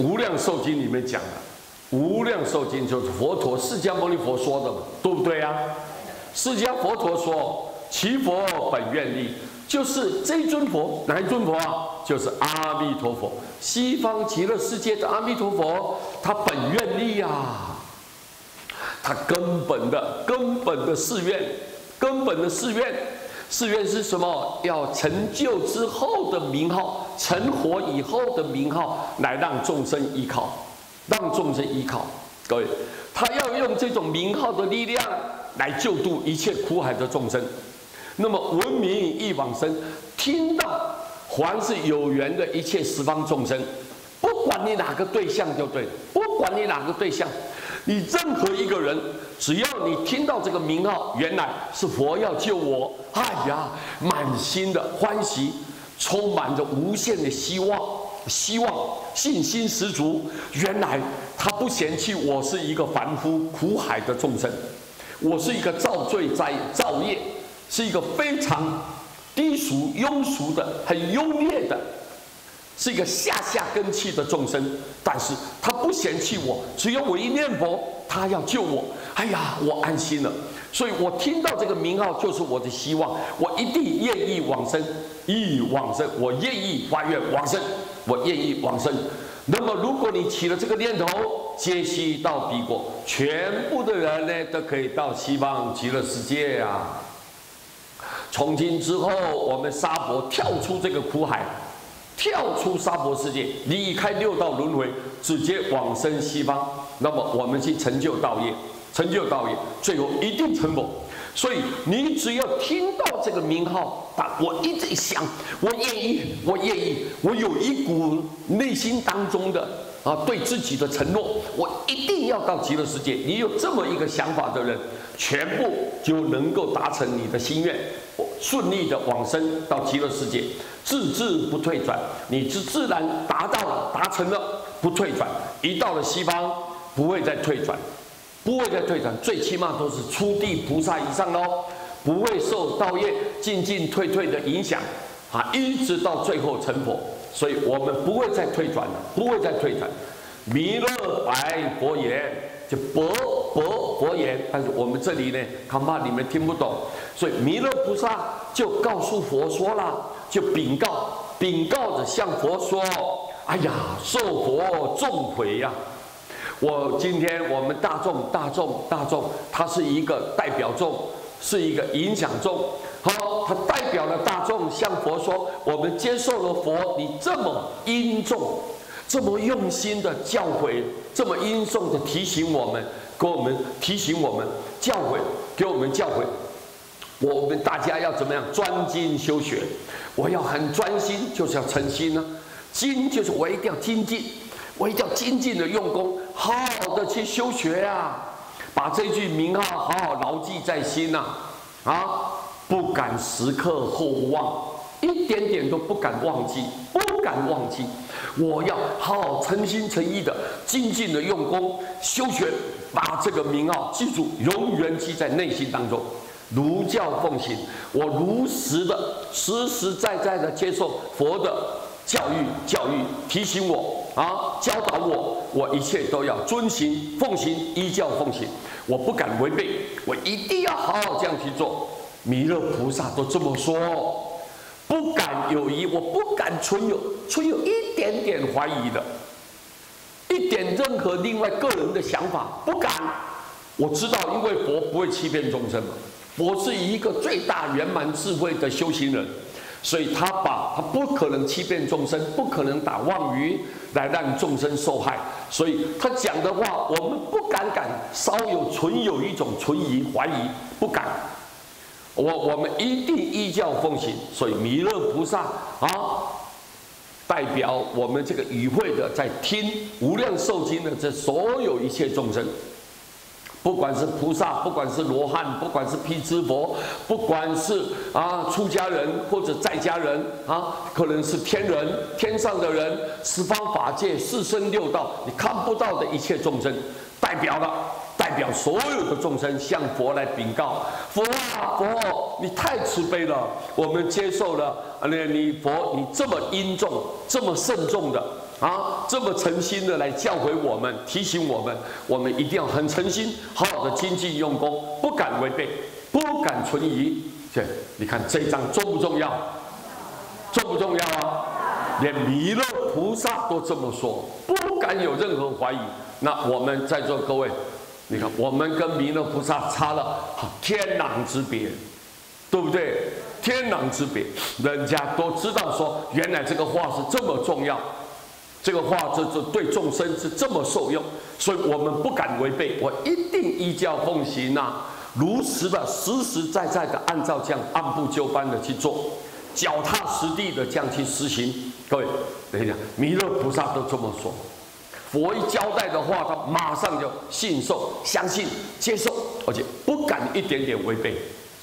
无量寿经里面讲的，无量寿经就是佛陀释迦牟尼佛说的嘛，对不对啊？释迦佛陀说，其佛本愿力，就是这一尊佛，哪一尊佛啊？就是阿弥陀佛，西方极乐世界的阿弥陀佛，他本愿力啊，他根本的誓愿，根本的誓愿。誓愿是什么？要成就之后的名号，成佛以后的名号，来让众生依靠，让众生依靠。各位，他要用这种名号的力量来救度一切苦海的众生。那么闻名忆往生，听到凡是有缘的一切十方众生，不管你哪个对象就对了，不管你哪个对象，你任何一个人。只要你听到这个名号，原来是佛要救我，哎呀，满心的欢喜，充满着无限的希望，信心十足。原来他不嫌弃我是一个凡夫苦海的众生，我是一个造罪造业，是一个非常低俗庸俗的、很优劣的，是一个下根器的众生。但是他不嫌弃我，只要我一念佛，他要救我。哎呀，我安心了，所以我听到这个名号就是我的希望，我一定愿意往生，我愿意发愿往生，我愿意往生。那么，如果你起了这个念头，皆悉到彼国，全部的人呢都可以到西方极乐世界啊。从今之后，我们娑婆跳出这个苦海，跳出娑婆世界，离开六道轮回，直接往生西方。那么，我们去成就道业。成就道业，最后一定成佛。所以你只要听到这个名号，我一直想，我愿意，我有一股内心当中的对自己的承诺，我一定要到极乐世界。你有这么一个想法的人，全部就能够达成你的心愿，顺利的往生到极乐世界，自不退转。你自然达到了，达成了，不退转。一到了西方，不会再退转。不会再退转，最起码都是初地菩萨以上喽，不会受道业进退的影响一直到最后成佛。所以我们不会再退转了，不会再退转。弥勒白佛言，就佛言，但是我们这里呢，恐怕你们听不懂，所以弥勒菩萨就告诉佛说了，就禀告着向佛说：哎呀，受佛众悔呀！今天我们大众，它是一个代表众，是一个影响众。好，它代表了大众向佛说：我们接受了佛，你这么殷重、这么用心的教诲，这么殷重的提醒我们，给我们教诲，我们大家要怎么样专精修学？我要很专心，就是要诚心呢。精就是我一定要精进。我一定要精进的用功，好好的去修学把这句名号好好牢记在心不敢时刻后忘，一点点都不敢忘记，我要好好诚心诚意的精进的用功修学，把这个名号记住，永远记在内心当中，如教奉行。我如实的、实实在在的接受佛的教育，提醒我教导我一切都要遵行奉行，依教奉行，我不敢违背，我一定要好好这样去做。弥勒菩萨都这么说，不敢有疑，我不敢存有一点点怀疑的，一点任何另外个人的想法不敢。我知道，因为佛不会欺骗众生嘛，佛是一个最大圆满智慧的修行人。所以他不可能欺骗众生，不可能打妄语来让众生受害。所以他讲的话，我们不敢存有一种存疑怀疑，不敢。我们一定依教奉行。所以弥勒菩萨代表我们这个与会的，在听无量寿经的这所有一切众生。不管是菩萨，不管是罗汉，不管是辟支佛，不管是出家人或者在家人可能是天人、天上的人，十方法界、四生六道，你看不到的一切众生，代表所有的众生向佛来禀告：佛你太慈悲了，我们接受了你这么殷重、这么慎重的这么诚心的来教诲我们，提醒我们，我们一定要很诚心，好好的精进用功，不敢违背，不敢存疑。对，你看这一章重不重要？重不重要啊？连弥勒菩萨都这么说，不敢有任何怀疑。那我们在座各位，你看我们跟弥勒菩萨差了天壤之别，对不对？天壤之别，人家都知道说，原来这个话是这么重要，这个话这对众生是这么受用，所以我们不敢违背，我一定依教奉行啊，如实的、实实在在的按照这样按部就班的去做，脚踏实地的这样去实行。各位，等一下，弥勒菩萨都这么说，佛一交代的话，他马上就信受、相信、接受，而且不敢一点点违背。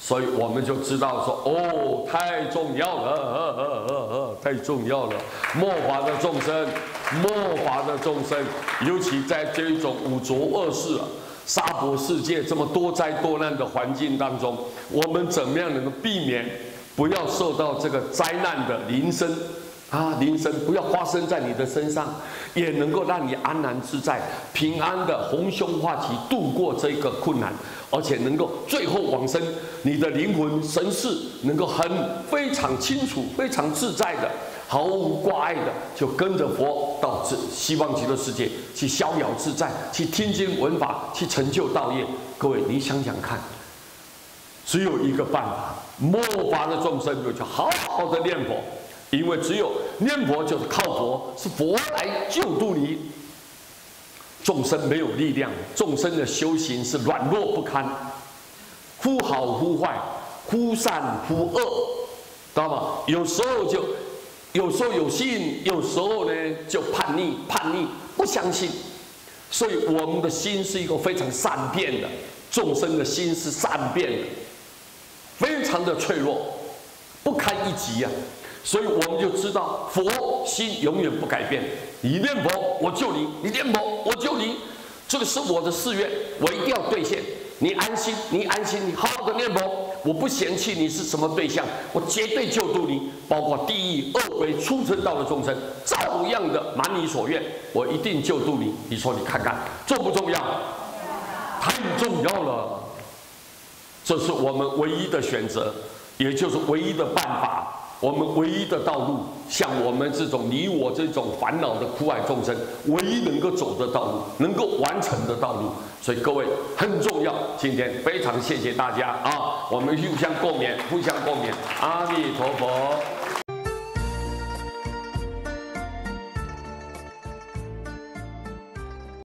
所以我们就知道说，哦，太重要了，太重要了！末法的众生，末法的众生，尤其在这种五浊恶世娑婆世界这么多灾多难的环境当中，我们怎么样能够避免不要受到这个灾难的临身？临身不要发生在你的身上，也能够让你安然自在、平安的逢凶化吉度过这个困难，而且能够最后往生，你的灵魂神识能够非常清楚、非常自在的、毫无挂碍的，就跟着佛到西方极乐世界去逍遥自在，去听经闻法，去成就道业。各位，你想想看，只有一个办法，末法的众生就好好的念佛。因为只有念佛就是靠佛，是佛来救度你。众生没有力量，众生的修行是软弱不堪，忽好忽坏，忽善忽恶，知道吗？有时候有信，有时候呢就叛逆，不相信。所以我们的心是一个非常善变的，众生的心是善变的，非常的脆弱，不堪一击啊。所以我们就知道，佛心永远不改变。你念佛，我救你；你念佛，我救你。这个是我的誓愿，我一定要兑现。你安心，你好好的念佛，我不嫌弃你是什么对象，我绝对救度你。包括地狱、恶鬼、畜生道的众生，照样的满你所愿，我一定救度你。你说你看看，重不重要？太重要了。这是我们唯一的选择，也就是唯一的办法。我们唯一的道路，像我们这种你我这种烦恼的苦海众生，唯一能够走的道路，能够完成的道路。所以各位很重要。今天非常谢谢大家我们互相共勉，阿弥陀佛。